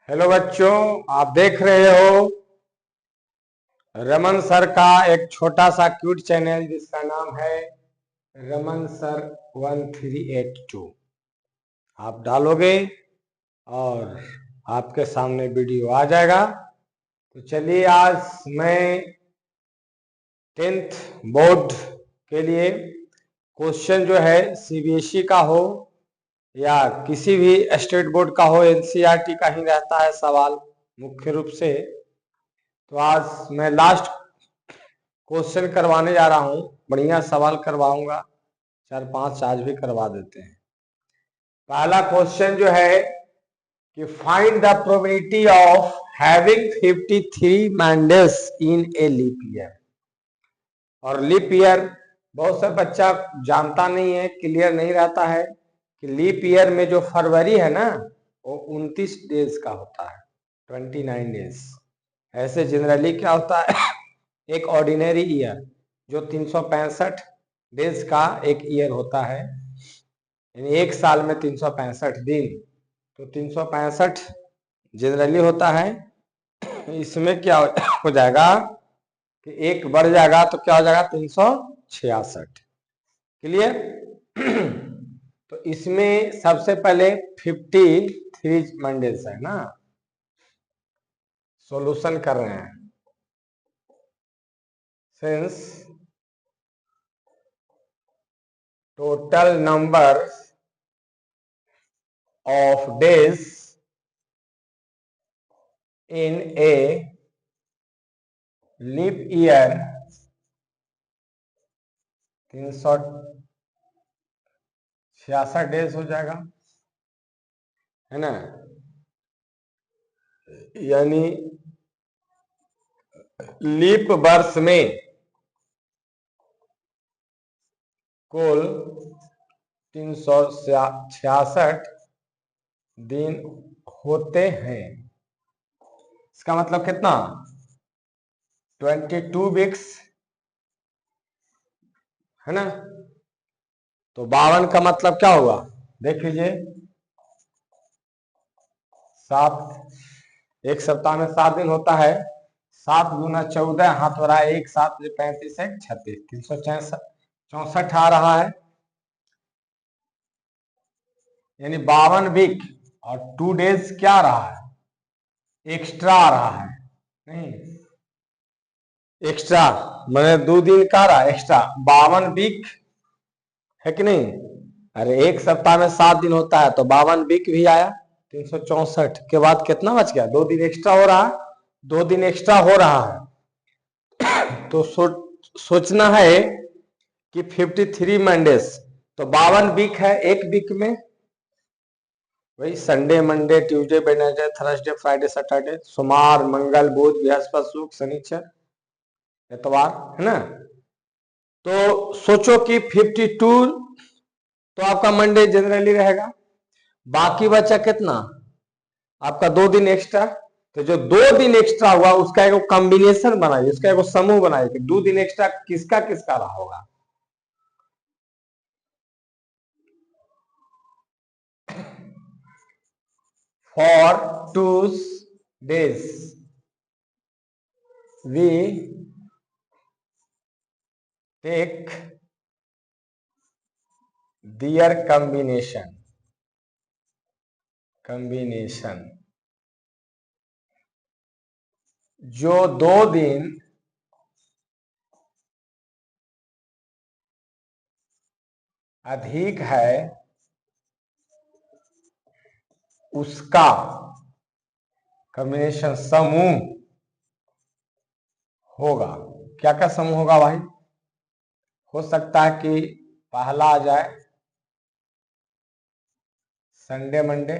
Hello बच्चों, आप देख रहे हो रमन सर का एक छोटा सा क्यूट चैनल जिसका नाम है रमन सर 1382। आप डालोगे और आपके सामने वीडियो आ जाएगा। तो चलिए, आज मैं 10th बोर्ड के लिए क्वेश्चन जो है सीबीएसई का हो या किसी भी स्टेट बोर्ड का हो, एनसीईआरटी का ही रहता है सवाल मुख्य रूप से। तो आज मैं लास्ट क्वेश्चन करवाने जा रहा हूं, बढ़िया सवाल करवाऊंगा, 4-5 आज भी करवा देते हैं। पहला क्वेश्चन जो है कि find the probability of having 53 Mondays in a leap year. और लीप ईयर बहुत सा बच्चा जानता नहीं है, क्लियर नहीं रहता है कि लीप ईयर में जो फरवरी है ना, वो 29 डेज का होता है, 29 डेज। ऐसे जनरली क्या होता है एक ऑर्डिनरी ईयर जो 365 डेज का एक ईयर होता है, यानी एक साल में 365 दिन, तो 365 जनरली होता है। इसमें क्या हो जाएगा कि एक बढ़ जाएगा तो क्या हो जाएगा 366। क्लियर? तो इसमें सबसे पहले 53 मंडेज है ना, सॉल्यूशन कर रहे हैं। Since total number of days in a leap year 366 days हो जाएगा, है ना। यानी लीप वर्ष में कुल 366 दिन होते हैं। इसका मतलब कितना, 22 वीक्स, है ना। तो 52 का मतलब क्या हुआ, देख लीजिए। 7, एक सप्ताह में 7 दिन होता है। 7 गुना 14, हाथ हो रहा है 1, 7 35 1 36, 364 आ रहा है, यानी 52 वीक और 2 डेज क्या आ रहा है, एक्स्ट्रा आ रहा है। नहीं, एक्स्ट्रा मैंने 2 दिन का रहा एक्स्ट्रा, 52 वीक है कि नहीं। अरे एक सप्ताह में 7 दिन होता है तो 52 वीक भी आया, 364 के बाद कितना बच गया, 2 दिन एक्स्ट्रा हो रहा है, 2 दिन एक्स्ट्रा हो रहा है। तो सोचना है कि 53 मंडेज, तो 52 वीक है एक वीक में, वही Sunday Monday Tuesday Wednesday Thursday Friday Saturday, सोमवार मंगल बुध बृहस्पति शुक्र शनिचर इतवार, है ना। तो सोचो कि 52, तो आपका मंडे जनरली रहेगा, बाकी बचा कितना आपका 2 दिन एक्स्ट्रा। तो जो 2 दिन एक्स्ट्रा हुआ उसका एक कॉम्बिनेशन बनाइए, उसका एक समूह बनाइए कि 2 दिन एक्स्ट्रा किसका किसका रहा होगा। For 2 days we take their combination जो 2 दिन अधिक है उसका कॉम्बिनेशन समूह होगा। क्या क्या समूह होगा भाई, हो सकता है कि पहला आ जाए संडे मंडे,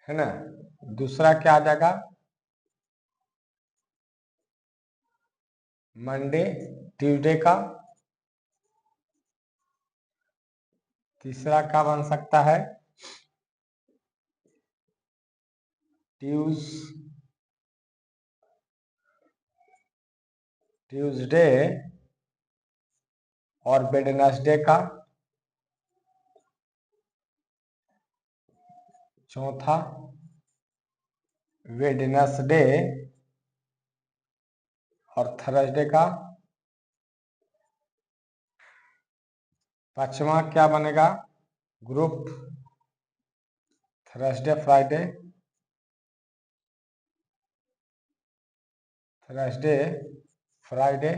है ना। दूसरा क्या आ जाएगा, मंडे ट्यूसडे का। तीसरा क्या बन सकता है, ट्यूसडे और वेडनेसडे का। चौथा वेडनेसडे और थर्सडे का। पांचवा क्या बनेगा? Group Thursday Friday, Thursday Friday.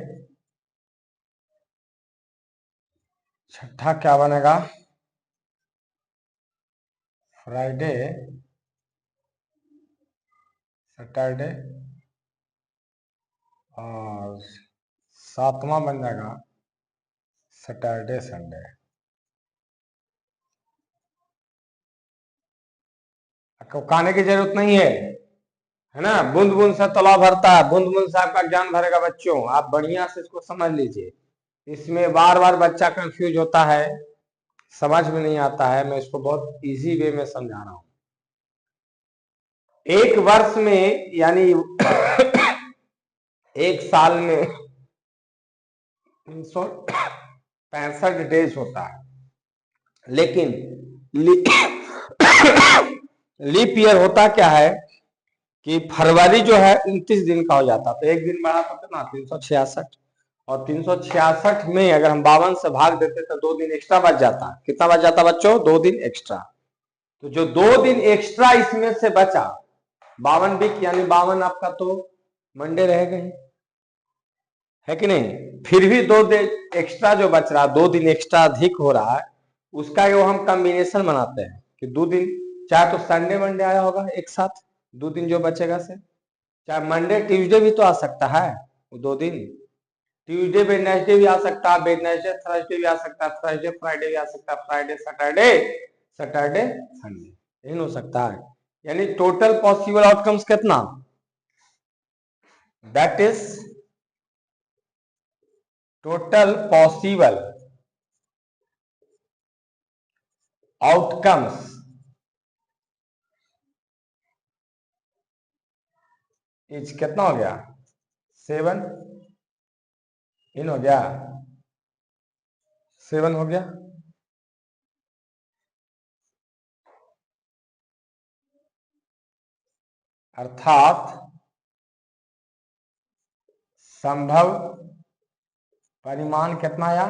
छठा क्या बनेगा? फ्राइडे सैटरडे, और सातवां बन जाएगा सैटरडे संडे। कहने की जरूरत नहीं है ना। बूंद बूंद से तालाब भरता है, बूंद बूंद से आपका ज्ञान भरेगा। बच्चों आप बढ़िया से इसको समझ लीजिए। इसमें बार बार बच्चा कंफ्यूज होता है, समझ में नहीं आता है। मैं इसको बहुत इजी वे में समझा रहा हूं। एक वर्ष में यानी एक साल में 365 डेज होता है, लेकिन लीप ईयर होता क्या है कि फरवरी जो है 29 दिन का हो जाता। तो एक दिन बढ़ा तो कितना? 366। और 366 में अगर हम 52 से भाग देते तो 2 दिन एक्स्ट्रा बच जाता। कितना बच जाता बच्चों? 2 दिन एक्स्ट्रा। तो जो 2 दिन एक्स्ट्रा इसमें से बचा, 52 वीक यानी 52 आपका तो मंडे रहेगा ही, है कि नहीं। फिर भी 2 दिन एक्स्ट्रा जो बच रहा, 2 दिन एक्स्ट्रा अधिक हो रहा है, उसका जो हम कॉम्बिनेशन बनाते हैं कि 2 दिन, चाहे तो संडे मंडे आया होगा एक साथ, 2 दिन जो बचेगा से, चाहे मंडे ट्यूसडे भी तो आ सकता है वो 2 दिन। ट्यूसडे वेडनेसडे भी आ सकता है, वेडनेसडे थर्सडे भी आ सकता है, थर्सडे फ्राइडे भी आ सकता है, फ्राइडे सैटरडे, सैटरडे संडे, यही हो सकता है। यानी टोटल पॉसिबल आउटकम्स कितना? That is total possible outcomes is कितना हो गया? 7 इन हो गया, 7 हो गया। अर्थात संभव परिमाण कितना आया?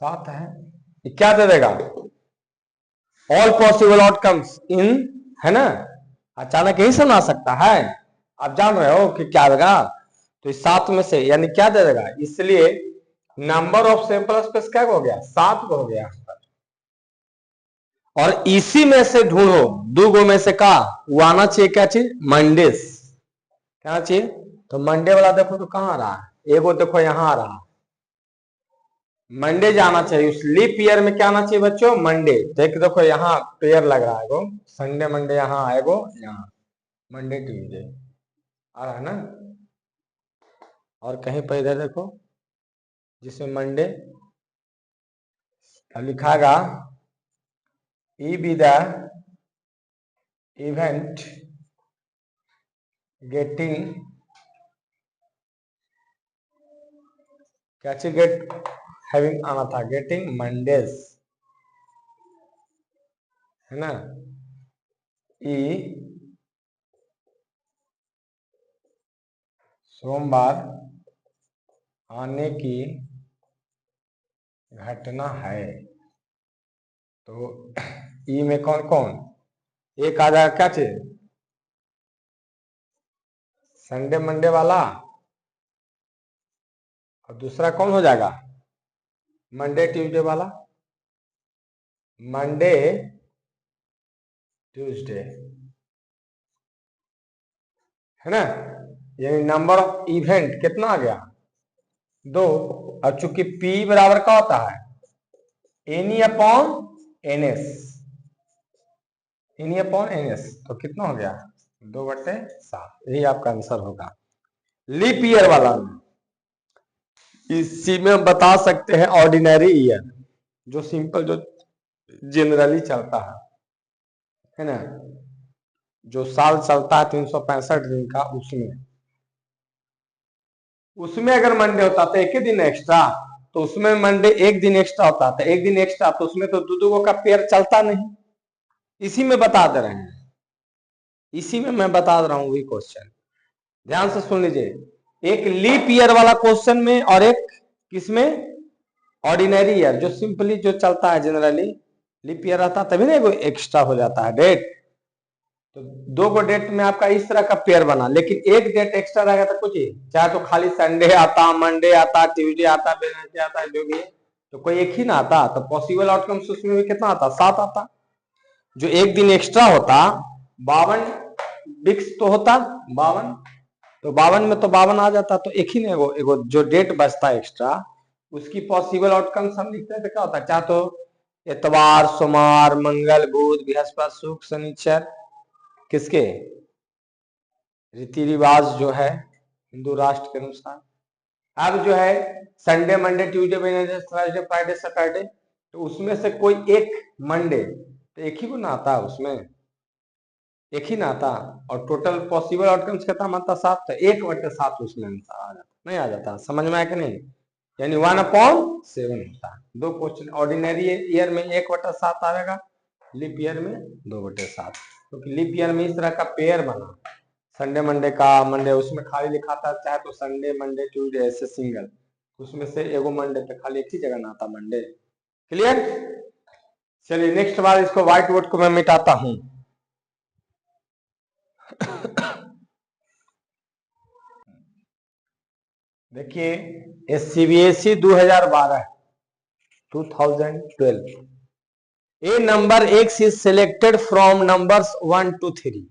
7 है। क्या दे देगा? ऑल पॉसिबल आउटकम्स इन, है ना। अचानक यही सब आ सकता है, आप जान रहे हो कि क्या देगा। तो इस 7 में से यानी क्या दे देगा? इसलिए नंबर ऑफ सैंपल स्पेस क्या हो गया? 7 हो गया। और इसी में से ढूंढो 2 गो में से का वो आना चाहिए। क्या चीज? मंडेस। क्या चाहिए? तो मंडे वाला देखो तो कहां आ रहा है? एगो देखो यहां आ रहा, मंडे जाना चाहिए। उस लीप ईयर में क्या आना चाहिए बच्चों? मंडे। देखो यहाँ पेयर लग रहा है, संडे मंडे यहाँ आएगो, यहाँ मंडे ट्यूजडे आ रहा है ना। और कहीं पर इधर देखो जिसमें मंडे लिखागा, E be the event getting, क्या चीज गेट हैविंग आना था? गेटिंग मंडेज, है ना। ई सोमवार आने की घटना है। तो ई में कौन कौन? एक आ जाएगा क्या चीज? संडे मंडे वाला, और दूसरा कौन हो जाएगा? मंडे ट्यूसडे वाला, मंडे ट्यूसडे, है ना। यानी नंबर ऑफ इवेंट कितना आ गया? 2। और चूंकि P बराबर का होता है any upon NS, any upon NS, तो कितना हो गया? 2/7। यही आपका आंसर होगा लीप ईयर वाला में। इसी में हम बता सकते हैं ऑर्डिनरी ईयर, जो सिंपल जो जनरली चलता है ना, जो साल चलता है 365 दिन का, उसमें अगर मंडे होता तो एक ही दिन एक्स्ट्रा, तो उसमें मंडे एक दिन एक्स्ट्रा होता था, एक दिन एक्स्ट्रा, तो उसमें तो दो का पेयर चलता नहीं। इसी में बता दे रहे हैं, इसी में मैं बता दे रहा हूं वही क्वेश्चन, ध्यान से सुन लीजिए। एक लीप ईयर वाला क्वेश्चन में और एक किसमें, ऑर्डिनरी ईयर, जो सिंपली जो चलता है जनरली, लीप ईयर रहता तभी ना कोई एक्स्ट्रा हो जाता है डेट। तो दो को डेट में आपका इस तरह का पेयर बना, लेकिन एक डेट एक्स्ट्रा रहेगा तो कुछ ही, चाहे तो खाली संडे आता, मंडे आता, ट्यूसडे आता, वेडनेसडे आता, जो भी है, तो कोई एक ही ना आता, तो पॉसिबल आउटकम उसमें भी कितना आता, 7 आता। जो एक दिन एक्स्ट्रा होता 52 बिक्स तो होता 52, तो 52 में तो 52 आ जाता, तो एक ही ना एगो जो डेट बचता एक्स्ट्रा, उसकी पॉसिबल आउटकम हम लिखते हैं तो क्या होता है, चाहे तो इतवार, सोमवार, मंगल, बुध, बृहस्पति, शुक्र, शनिचर, किसके रीति रिवाज जो है हिंदू राष्ट्र के अनुसार। अब जो है Sunday, Monday, Tuesday, Wednesday, Thursday, Friday, Saturday, तो उसमें से कोई एक मंडे, तो एक ही को ना आता, उसमें एक ही ना आता, और टोटल पॉसिबल आउटकम्स कितना मानता, 7, तो 1/7 उसमें आंसर आ जाता, नहीं आ जाता, समझ में आया कि नहीं, यानी 1/7 होता है। दो क्वेश्चन, ऑर्डिनरी ईयर में 1/7 आएगा, लीप ईयर में 2/7, क्योंकि लीप ईयर में इस तरह का पेयर बना, संडे मंडे का, मंडे उसमें खाली लिखा था, चाहे तो संडे मंडे ट्यूसडे ऐसे सिंगल, उसमें से एगो मंडे पे खाली एक ही जगह ना आता, मंडे। क्लियर? चलिए नेक्स्ट बार इसको व्हाइट बोर्ड को मैं मिटाता हूं। देखिए CBSE 2012 2012, A number x is selected from numbers 1 to 3,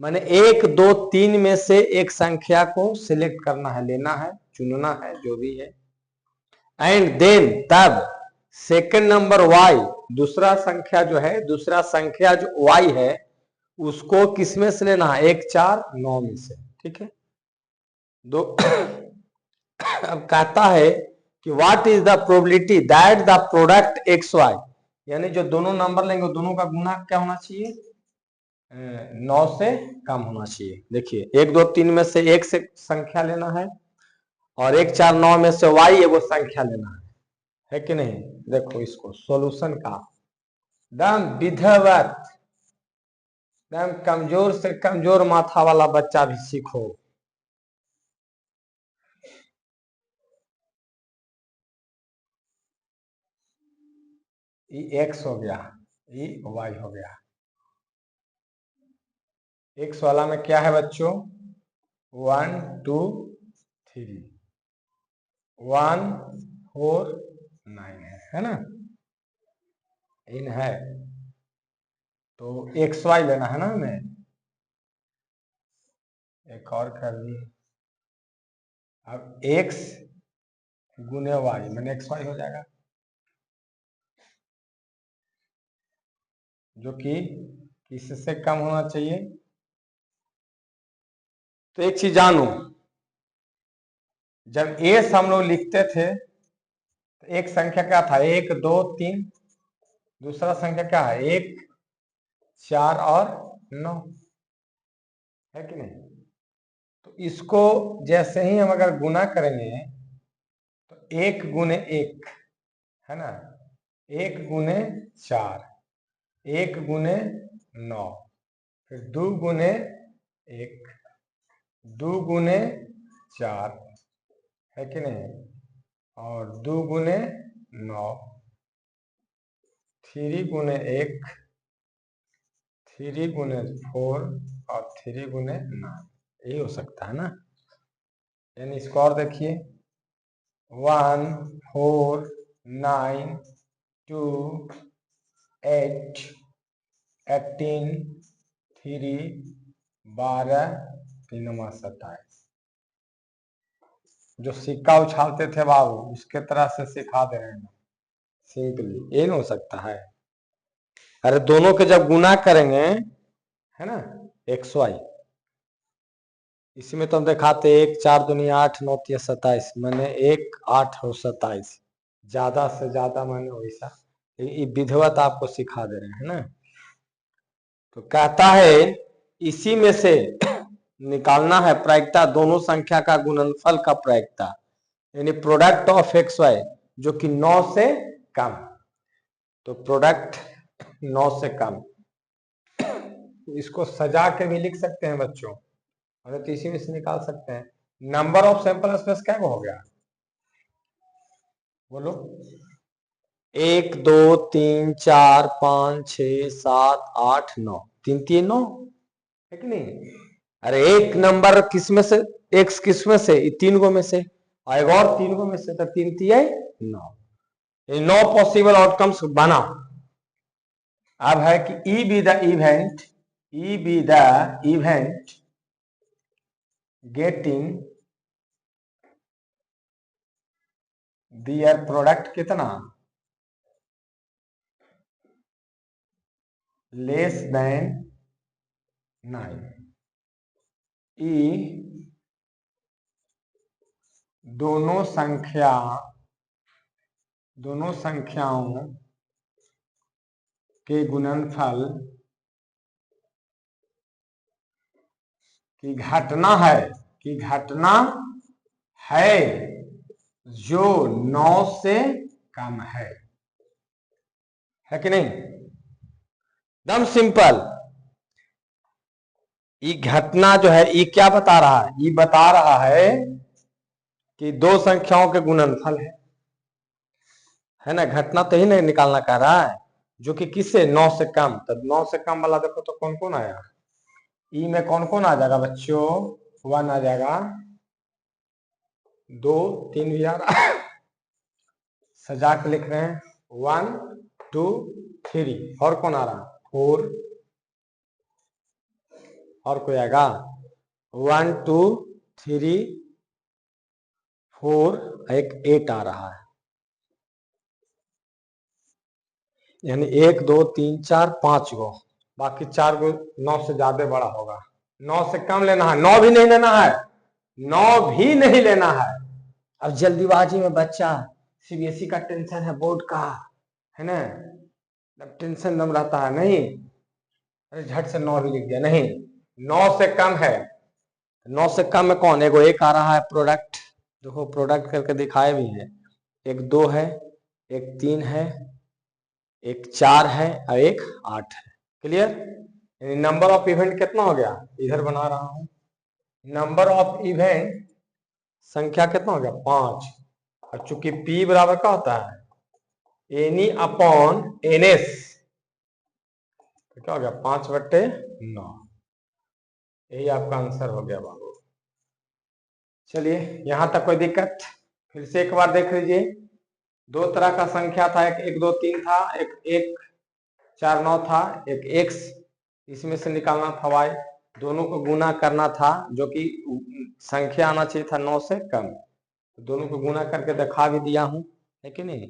माने 1 2 3 में से एक संख्या को सिलेक्ट करना है, लेना है, चुनना है, जो भी है, एंड देन तब सेकंड नंबर वाई, दूसरा संख्या जो है, दूसरा संख्या जो वाई है, उसको किसमें से लेना है, 1 4 9 में से, ठीक है। दो अब कहता है कि what is the probability that the product X Y, यानी जो दोनों नंबर लेंगे दोनों का गुना क्या होना चाहिए, 9 से कम होना चाहिए। देखिए 1 2 3 में से एक से संख्या लेना है, और 1 4 9 में से वाई एगो संख्या लेना है कि नहीं। देखो इसको सॉल्यूशन का दम विधवत, दम कमजोर से कमजोर माथा वाला बच्चा भी सीखो। ये एक्स हो गया, ये वाई हो गया। एक्स वाला में क्या है बच्चों, 1 2 3 1 4 9 है ना, इन है, तो एक्स वाई लेना है ना हमें, एक और कर दिए। अब एक्स गुने वाई मैंने एक्स वाई हो जाएगा, जो कि किससे कम होना चाहिए। तो एक चीज जानू, जब एस हम लोग लिखते थे तो एक संख्या क्या था, 1 2 3, दूसरा संख्या क्या है, 1 4 और 9, है कि नहीं। तो इसको जैसे ही हम अगर गुना करेंगे तो 1 गुने 1 है ना, 1 गुने 4, 1 गुने 9, फिर 2 गुने 1, 2 गुने 4, है कि नहीं, और 2 गुने 9, 3 गुने 1, 3 गुने 4 और 3 गुने 9, यही हो सकता है ना। यानी इसको और देखिए, 1 4 9 2 8 18 3 12 3 27, जो सिक्का उछालते थे बाबू उसके तरह से सिखा दे रहे हैं सिंपली, ये नहीं हो सकता है। अरे दोनों के जब गुना करेंगे है ना, एक्स वाई, इसी में तो हम दिखाते 1 4 दुनिया 8 9 3 27, मैंने 1 8 और 27, ज्यादा से ज्यादा मैंने वैसा, ये विधिवत आपको सिखा दे रहे हैं ना। तो कहता है इसी में से निकालना है प्रायिकता, दोनों संख्या का गुणनफल का प्रायिकता, यानी प्रोडक्ट ऑफ एक्स वाई जो कि 9 से कम, तो प्रोडक्ट 9 से कम। इसको सजा के भी लिख सकते हैं बच्चों, और तो इसी में से निकाल सकते हैं। नंबर ऑफ सैंपल स्पेस क्या हो गया, बोलो? 1 2 3 4 5 6 7 8 9, 3 3 9 है कि नहीं? अरे एक नंबर किस में से, एक्स किस में से, तीन गो में से, और एक और तीन गो में से, तो 3 3 9, 9 पॉसिबल आउटकम्स बना। अब है कि E be the event, E be the event getting their product कितना, लेस देन 9। ई दोनों संख्याओं के गुणनफल की घटना है जो 9 से कम है कि नहीं? एकदम सिंपल। ये घटना जो है, ये क्या बता रहा है? ये बता रहा है कि दो संख्याओं के गुणनफल है ना। घटना तो ही नहीं निकालना कह रहा है, जो कि किससे, 9 से कम। तो 9 से कम वाला देखो तो कौन कौन आया, ई में कौन कौन आ जाएगा बच्चों, 1 आ जाएगा, 2 3 भी आ रहा सजा के लिख रहे हैं, 1 2 3, और कौन आ रहा, 4, और कोई आएगा, 1 2 3 4, एक 8 आ रहा है। यानी 1 2 3 4 5 गो, बाकी 4 गो 9 से ज्यादा बड़ा होगा। 9 से कम लेना है, 9 भी नहीं लेना है, 9 भी नहीं लेना है। अब जल्दीबाजी में बच्चा, सीबीएसई का टेंशन है, बोर्ड का है ना, अब टेंशन दम रहता है, नहीं अरे झट से 9 भी लिख दिया, नहीं 9 से कम है। 9 से कम में कौन, एगो एक आ रहा है प्रोडक्ट, देखो प्रोडक्ट करके दिखाए भी है, एक 2 है, एक 3 है, एक 4 है, और एक 8 है। क्लियर? नंबर ऑफ इवेंट कितना हो गया, इधर बना रहा हूं, नंबर ऑफ इवेंट संख्या कितना हो गया, 5। और चूंकि P बराबर क्या होता है, एनी अपॉन NS, तो क्या हो गया, 5/9। यही आपका आंसर हो गया बाबू। चलिए यहां तक कोई दिक्कत? फिर से एक बार देख लीजिए, दो तरह का संख्या था, एक 1 2 3 था, एक 1 4 9 था, एक x, इसमें से निकालना था y, दोनों को गुना करना था, जो कि संख्या आना चाहिए था 9 से कम, तो दोनों को गुना करके दिखा भी दिया हूं, है कि नहीं?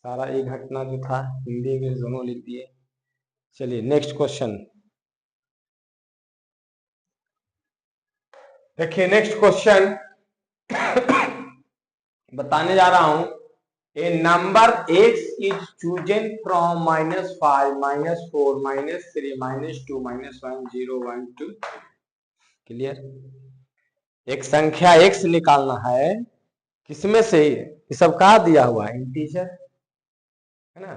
सारा ये घटना जो था हिंदी इंग्लिश दोनों लिख दिए। चलिए नेक्स्ट क्वेश्चन देखिए। नेक्स्ट क्वेश्चन बताने जा रहा हूं, a number x is chosen from -5 -4 -3 -2 -1 0 1 2। Clear? एक संख्या x निकालना है, किसमें से, ये सब कहा दिया हुआ है, इंटीजर है ना।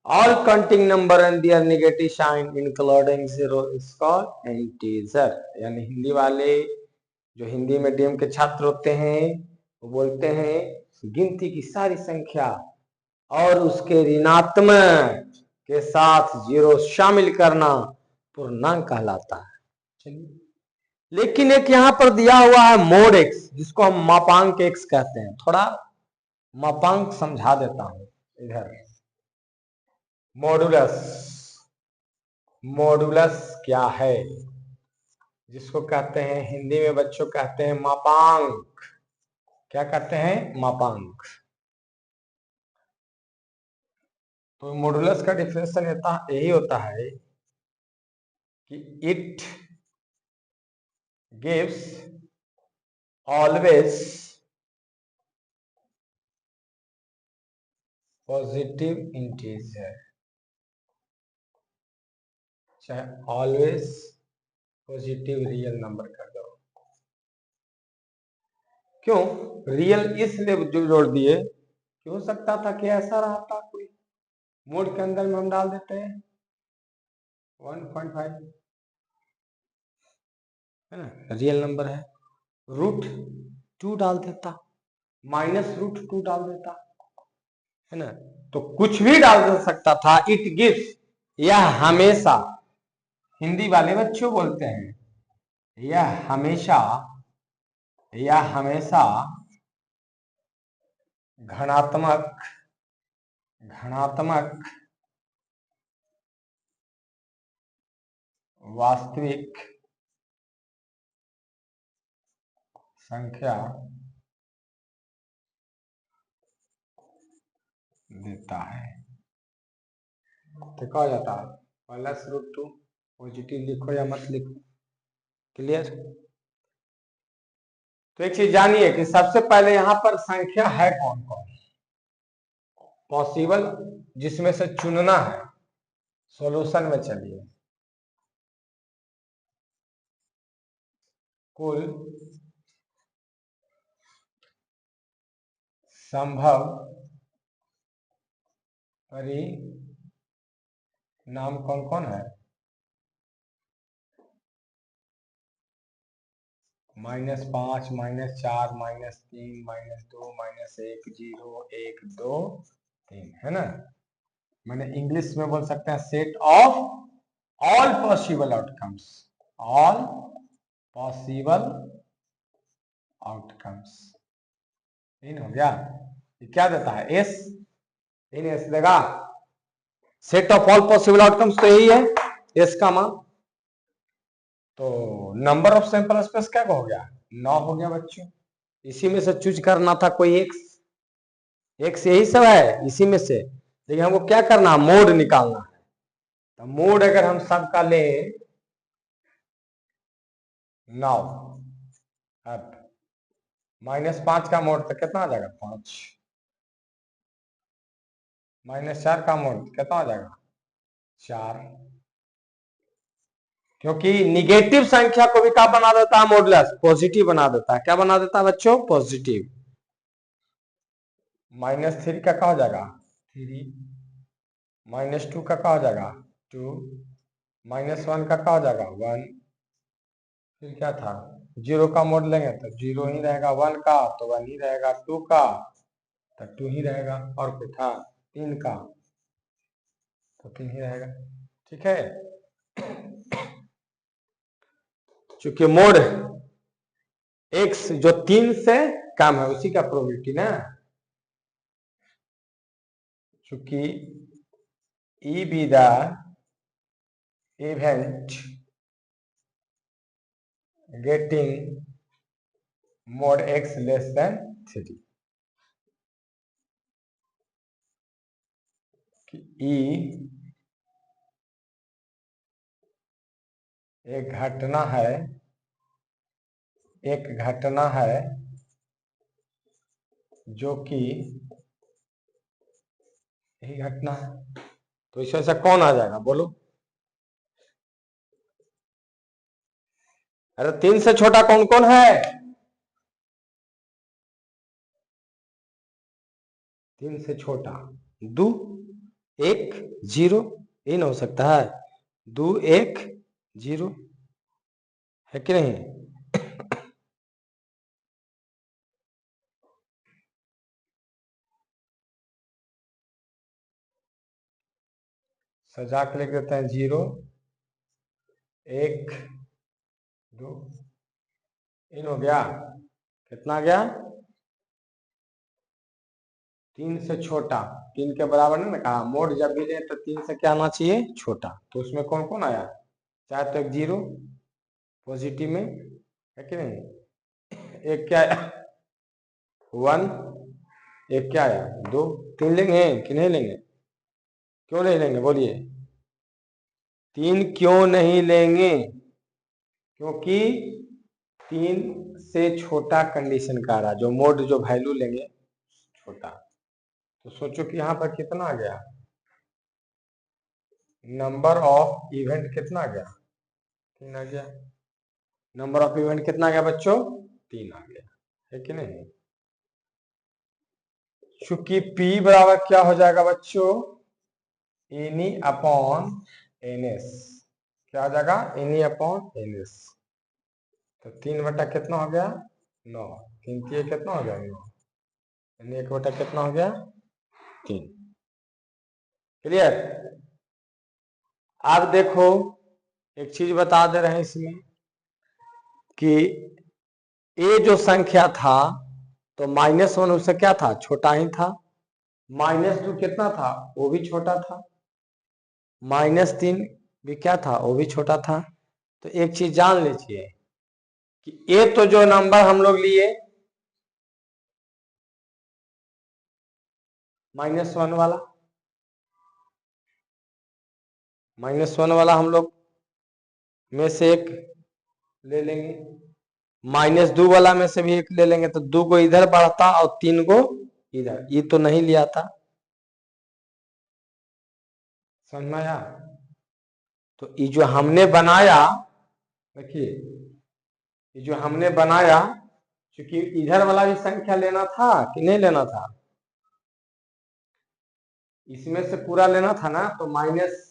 All counting number and their negative sign including 0 is called integer. यानी हिंदी वाले, जो हिंदी मीडियम के छात्र होते हैं, वो बोलते हैं गिनती की सारी संख्या और उसके ऋणात्मक के साथ 0 शामिल करना पूर्णांक कहलाता है। चलिए, लेकिन एक यहां पर दिया हुआ है मोड एक्स, जिसको हम मापांक एक्स कहते हैं। थोड़ा मापांक समझा देता हूं इधर। मॉडुलस, मॉडुलस क्या है, जिसको कहते हैं हिंदी में बच्चों कहते हैं मापांक। क्या कहते हैं, मापांक। तो मॉडुलस का डिफिनेशन यही होता है कि it gives always positive integer, चाहे ऑलवेज पॉजिटिव रियल नंबर कर दो। क्यों रियल इसलिए जो जोड़ दिए कि हो सकता था कि ऐसा रहा था कोई मोड के अंदर में हम डाल देते हैं 1.5 है ना, रियल नंबर है, रूट 2 डाल देता, -√2 डाल देता, है ना, तो कुछ भी डाल सकता था। इट गिव्स, यह हमेशा, हिंदी वाले बच्चों बोलते हैं यह हमेशा घनात्मक वास्तविक संख्या देता है। तो क्या हो जाता है +√2, पॉजिटिव लिखो या मत लिखो, क्लियर। तो एक चीज जानिए कि सबसे पहले यहां पर संख्या है कौन कौन पॉसिबल, जिसमें से चुनना है। सॉल्यूशन में चलिए, कुल संभव परिणाम कौन कौन है, -5, -4, -3, -2, -1, 0, 1, 2, 3, है ना। मैंने इंग्लिश में बोल सकते हैं set of all possible outcomes, all possible outcomes, इन हो गया। ये क्या देता है एस, इन एस देगा, set of all possible outcomes तो यही है एस का मान। तो नंबर ऑफ सैंपल स्पेस क्या हो गया 9 हो गया बच्चों, इसी में से चूज करना था कोई एक्स यही सब है इसी में से, लेकिन हमको क्या करना है मोड निकालना है। तो मोड अगर हम सबका ले 9, अब -5 का मोड तो कितना आ जाएगा 5, -4 का मोड कितना आ जाएगा 4, क्योंकि निगेटिव संख्या को भी क्या बना देता है मॉडुलस, पॉजिटिव बना देता है। क्या बना देता है बच्चों, पॉजिटिव। -3 का क्या हो जाएगा 3, -2 का क्या हो जाएगा 2, -1 का क्या हो जाएगा 1, फिर क्या था 0 का मोड लेंगे तो 0 ही रहेगा, 1 का तो 1 ही रहेगा, 2 का तो 2 ही रहेगा, और कोई था 3 का तो 3 ही रहेगा, ठीक है। चूंकि मोड x जो 3 से कम है उसी का प्रोबेबिलिटी ना, चूंकि ई be the event getting mode x <3, ई एक घटना है जो कि यही घटना है, तो इसमें से कौन आ जाएगा बोलो। अरे 3 से छोटा कौन कौन है, 3 से छोटा 2, 1, 0, ये ना हो सकता है 2, 1, 0, है कि नहीं। सजा के लिख देते हैं 0, 1, 2, इन हो गया, कितना गया 3 से छोटा, 3 के बराबर नहीं ना कहा, मोड जब भी ले तो 3 से क्या आना चाहिए छोटा, तो उसमें कौन कौन आया, चाहे तो एक 0 पॉजिटिव में, है कि नहीं, एक क्या आया 1, एक क्या आया 2, 3 लेंगे कि नहीं लेंगे, क्यों नहीं लेंगे बोलिए, 3 क्यों नहीं लेंगे, क्योंकि 3 से छोटा कंडीशन का आ रहा, जो मोड जो वैल्यू लेंगे छोटा, तो सोचो कि यहाँ पर कितना आ गया, नंबर ऑफ इवेंट कितना आ गया 3 आ गया, नंबर ऑफ इवेंट कितना आ गया बच्चों 3 आ गया, है कि नहीं। चूंकि P बराबर क्या हो जाएगा बच्चों, एनी अपॉन एन एस, क्या हो जाएगा, एनी अपॉन एन एस। तो 3 बटा कितना हो गया 9, 3 3 कितना हो गया 9, यानी 1 बटा कितना हो गया 3। क्लियर। अब देखो एक चीज बता दे रहे हैं इसमें कि ये जो संख्या था तो -1 उससे क्या था, छोटा ही था। -2 कितना था, वो भी छोटा था। -3 भी क्या था, वो भी छोटा था। तो एक चीज जान लीजिए कि ये तो जो नंबर हम लोग लिए -1 वाला, -1 वाला हम लोग में से एक ले लेंगे, -2 वाला में से भी एक ले लेंगे, तो 2 को इधर बढ़ता और 3 को इधर, ये तो नहीं लिया था, समझ में आया। तो ये जो हमने बनाया, देखिए ये जो हमने बनाया, क्योंकि इधर वाला भी संख्या लेना था कि नहीं लेना था, इसमें से पूरा लेना था ना। तो माइनस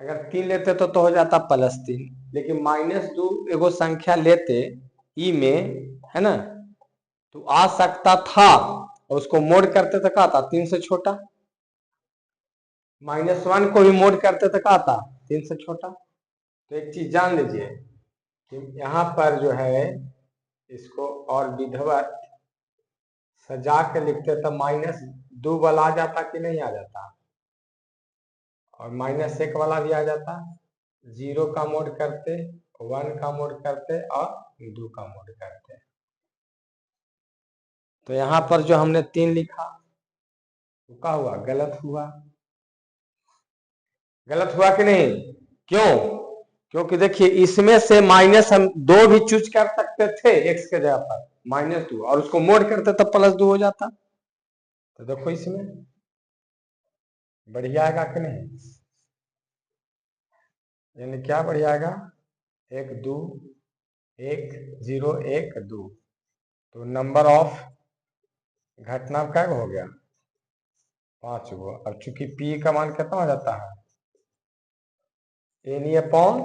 अगर 3 लेते तो हो जाता +3, लेकिन -2 एगो संख्या लेते ई में, है ना, तो आ सकता था, और उसको मोड करते तो क्या था 3 से छोटा। -1 को भी मोड करते तो क्या था 3 से छोटा। तो एक चीज जान लीजिए कि यहाँ पर जो है इसको और विधिवत सजा के लिखते तो -2 वाला आ जाता कि नहीं आ जाता, और -1 वाला भी आ जाता। 0 का मोड करते, 1 का मोड करते और 2 का मोड करते। तो यहाँ पर जो हमने 3 लिखा वो क्या हुआ, गलत हुआ। गलत हुआ कि नहीं, क्यों, क्योंकि देखिए इसमें से माइनस हम 2 भी चूज कर सकते थे x के जगह पर -2, और उसको मोड करते तब +2 हो जाता। तो देखो इसमें बढ़िया आएगा कि नहीं, यानी क्या बढ़िया आएगा, 1 2 1 0 1 2। तो नंबर ऑफ घटना क्या हो गया 5 गो। अब चूंकि P का मान कितना हो जाता है, एन अपॉन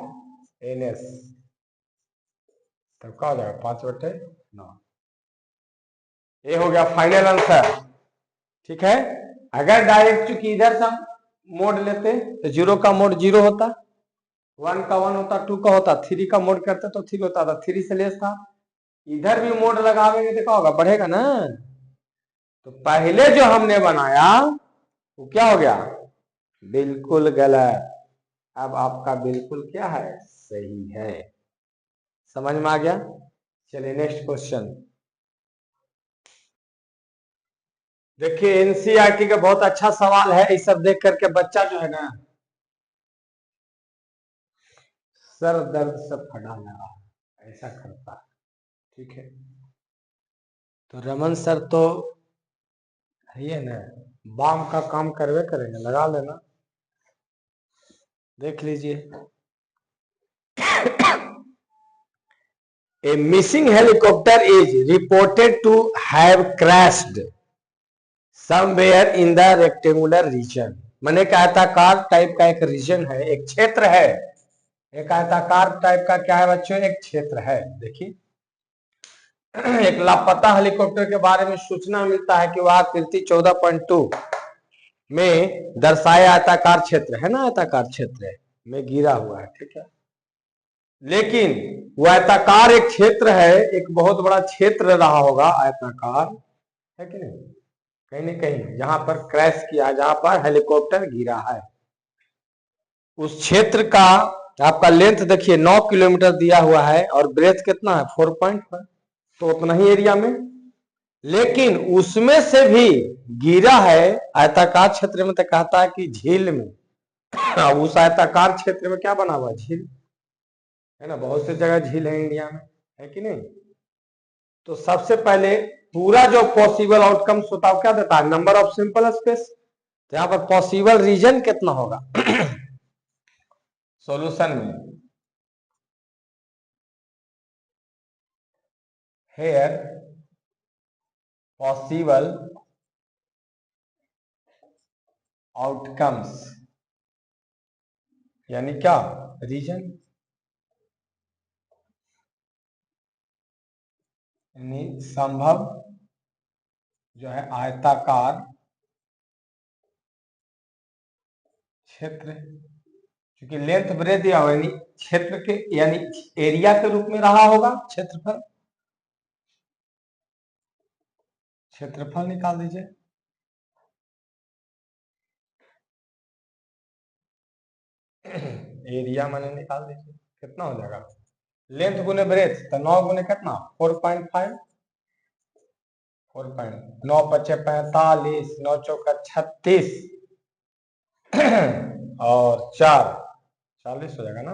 एन एस, तब क्या हो जाएगा 5/9। ये हो गया फाइनल आंसर, ठीक है। अगर डायरेक्ट चूंकि इधर से हम मोड लेते तो 0 का मोड 0 होता, 1 का 1 होता, 2 का होता, 3 का मोड करते तो 3 होता था, 3 से लेस था। इधर भी मोड लगावेंगे तो क्या होगा, बढ़ेगा ना। तो पहले जो हमने बनाया वो क्या हो गया, बिल्कुल गलत। अब आपका बिल्कुल क्या है, सही है। समझ में आ गया। चलिए नेक्स्ट क्वेश्चन देखिए। एनसीईआरटी का बहुत अच्छा सवाल है, ये सब देख करके बच्चा जो है ना सर दर्द से फटा लगा ऐसा करता है, ठीक है। तो रमन सर तो है ना, बाम का काम करवे करेंगे, लगा लेना, देख लीजिए। A missing helicopter is reported to have crashed somewhere in the rectangular region। मैंने एक आयताकार टाइप का एक रीजन है, एक क्षेत्र है, एक आयताकार टाइप का क्या है बच्चों, एक क्षेत्र है। देखिए एक लापता हेलीकॉप्टर के बारे में सूचना मिलता है कि वह आकृति 14.2 में दर्शाया आयताकार क्षेत्र है ना, आयताकार क्षेत्र में गिरा हुआ है, ठीक है। लेकिन वो आयताकार एक क्षेत्र है, एक बहुत बड़ा क्षेत्र रहा होगा आयताकार, है कि नहीं, कहीं ना कहीं जहां पर क्रैश किया, जहां पर हेलीकॉप्टर गिरा है, उस क्षेत्र का आपका लेंथ देखिए 9 किलोमीटर दिया हुआ है, और ब्रेथ कितना है 4.5, तो उतना ही एरिया में। लेकिन उसमें से भी गिरा है आयताकार क्षेत्र में, तो कहता है कि झील में। उस आयताकार क्षेत्र में क्या बना हुआ, झील है ना, बहुत सी जगह झील है इंडिया में, है कि नहीं। तो सबसे पहले पूरा जो पॉसिबल आउटकम्स होता है क्या देता है, नंबर ऑफ सिंपल स्पेस। तो यहाँ पर पॉसिबल रीजन कितना होगा सॉल्यूशन में, हेयर पॉसिबल आउटकम्स यानी क्या, रीजन, यानी संभव जो है आयताकार क्षेत्र, क्योंकि लेंथ ब्रेथ दिया हुआ यानी क्षेत्र के यानी एरिया के रूप में रहा होगा, क्षेत्रफल, क्षेत्रफल निकाल दीजिए। एरिया मैंने निकाल दीजिए, कितना हो जाएगा, लेंथ गुने ब्रेथ, तो 9 गुने कितना 4.5, 9 पचे 45, 9 चौका 36 और 4 40 हो जाएगा ना।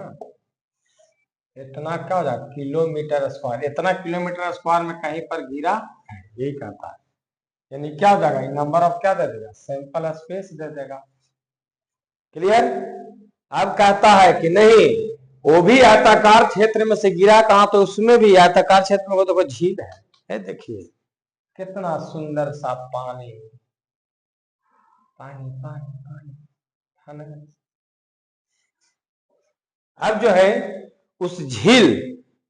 इतना क्या हो जाएगा किलोमीटर स्क्वायर, इतना किलोमीटर स्क्वायर में कहीं पर गिरा है, यही कहता है। यानी क्या हो जाएगा, नंबर ऑफ क्या दे देगा, सैंपल स्पेस दे देगा। क्लियर। अब कहता है कि नहीं, वो भी आयताकार क्षेत्र में से गिरा कहां, तो उसमें भी आयताकार क्षेत्र में तो झील है, देखिए कितना सुंदर सा पानी पानी पानी पानी। अब जो है उस झील,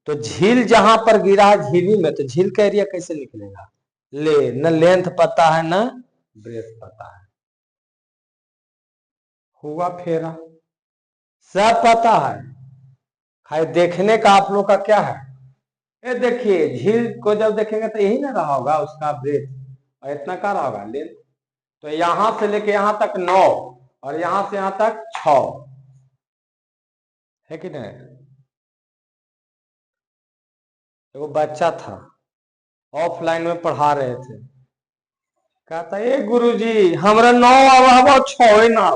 तो झील जहां पर गिरा है झीली में, तो झील का एरिया कैसे निकलेगा, ले न लेंथ पता है न ब्रेथ पता है, हुआ फेरा सब पता है, खाली देखने का आप लोग का क्या है। ये देखिए झील को जब देखेंगे तो यही ना रहा होगा उसका ब्रेथ, और इतना का रहा होगा लेंथ, तो यहां से लेके यहां तक 9 और यहां से यहां तक 6 है कि नहीं। वो बच्चा था ऑफलाइन में पढ़ा रहे थे, कहता ए गुरुजी हमरा 9 आवा 6 ना,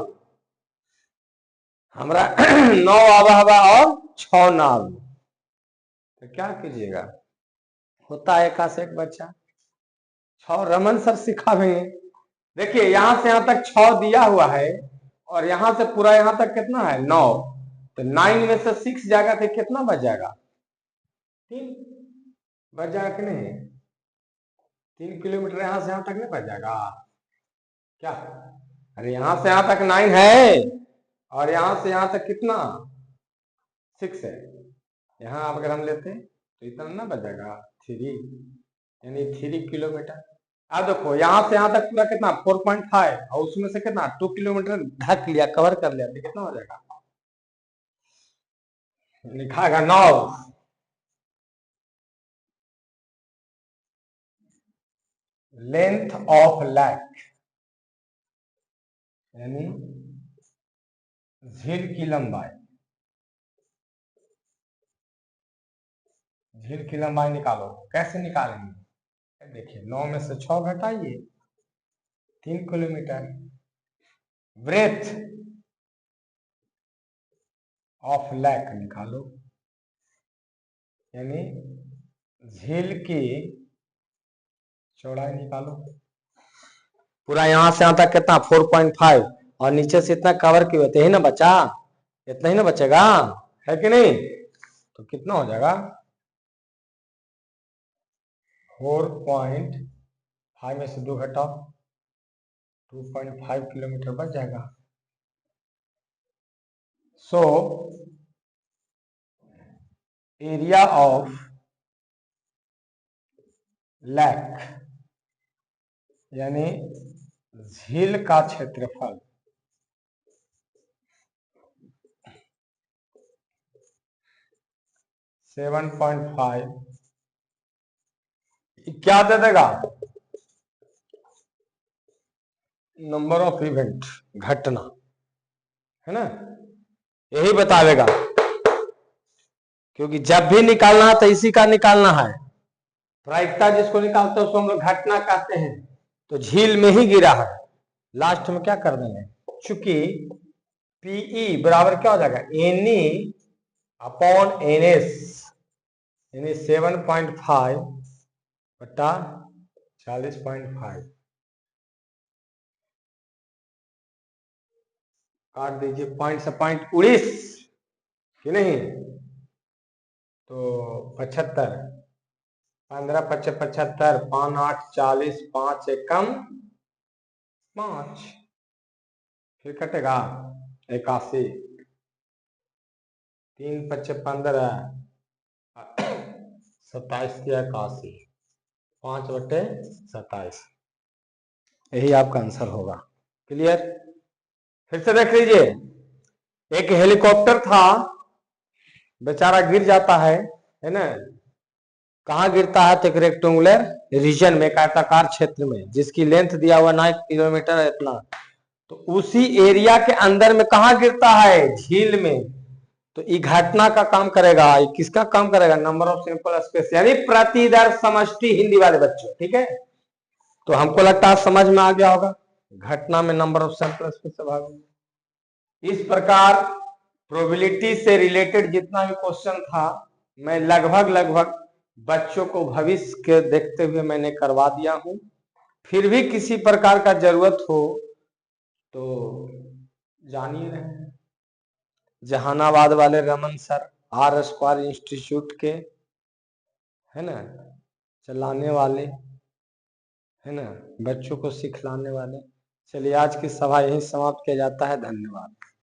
हमरा 9 आवा और 6 ना, तो क्या कीजिएगा, होता है एक से एक बच्चा, 6 रमन सर सिखावेंगे। देखिए यहां से यहां तक 6 दिया हुआ है और यहां से पूरा यहां तक कितना है 9, तो 9 में से 6 जाएगा तो कितना बच जाएगा 3 बच जाएगा कि नहीं, 3 किलोमीटर यहां से यहां तक नहीं बच जाएगा क्या। अरे यहां से यहां तक 9 है और यहां से यहां तक कितना 6 है, यहां अगर हम लेते तो इतना ना बच जाएगा 3, यानी 3 किलोमीटर। अब देखो यहां से यहां तक पूरा कितना 4.5 और उसमें से कितना 2 किलोमीटर ढक लिया, कवर कर लिया, तो कितना हो जाएगा, लिखाएगा 9। लेंथ ऑफ लेक यानी झील की लंबाई, झील की लंबाई निकालो, कैसे निकालेंगे, देखिए 9 में से 6 घटाइए 3 किलोमीटर। ब्रेथ ऑफ लेक निकालो, यानी झील की चौड़ाई निकालो, पूरा यहां से यहां तक कितना 4.5 और नीचे से इतना कवर किए हुए, यही ना बचा, इतना ही ना बचेगा, है कि नहीं, तो कितना हो जाएगा 4.5 में से 2 घटाओ 2.5 किलोमीटर बच जाएगा। सो एरिया ऑफ लेक यानी झील का क्षेत्रफल 7.5 क्या दे देगा, नंबर ऑफ इवेंट, घटना, है ना, यही बतावेगा, क्योंकि जब भी निकालना है तो इसी का निकालना है, प्रायिकता जिसको निकालते हैं उसको हम लोग घटना कहते हैं, तो झील में ही गिरा है, लास्ट में क्या कर देंगे, चूंकि पीई बराबर क्या हो जाएगा एनई अपॉन एनएस, यानी 7.5 बटा 40.5, काट दीजिए पॉइंट से पॉइंट 19 कि नहीं, तो 75 15 पच्चे 75, 5 8 40, 5 एकम 5, फिर कटेगा 81, 3 पच्चे 15, 27 की 81, 5/27, यही आपका आंसर होगा। क्लियर? फिर से देख लीजिए, एक हेलीकॉप्टर था, बेचारा गिर जाता है ना। कहाँ गिरता है? तो एक रेक्टेंगुलर रीजन में, एक आयताकार क्षेत्र में, जिसकी लेंथ दिया हुआ 9 किलोमीटर है इतना। तो उसी एरिया के अंदर में कहाँ गिरता है? झील में। तो ये घटना का काम करेगा, ये किसका काम करेगा? नंबर ऑफ सैंपल स्पेस, यानी प्रतिदर्श समष्टि, हिंदी वाले बच्चों, ठीक है। तो हमको लगता है समझ में आ गया होगा, घटना में नंबर ऑफ सैंपल स्पेस से भाग। इस प्रकार प्रोबेबिलिटी से रिलेटेड जितना भी क्वेश्चन था, मैं लगभग बच्चों को भविष्य के देखते हुए मैंने करवा दिया हूं। फिर भी किसी प्रकार का जरूरत हो तो जानिए रहे, जहानाबाद वाले Raman sir, R square institute के, है ना, चलाने वाले, है ना, बच्चों को सिखलाने वाले। चलिए आज की सभा यही समाप्त किया जाता है। धन्यवाद।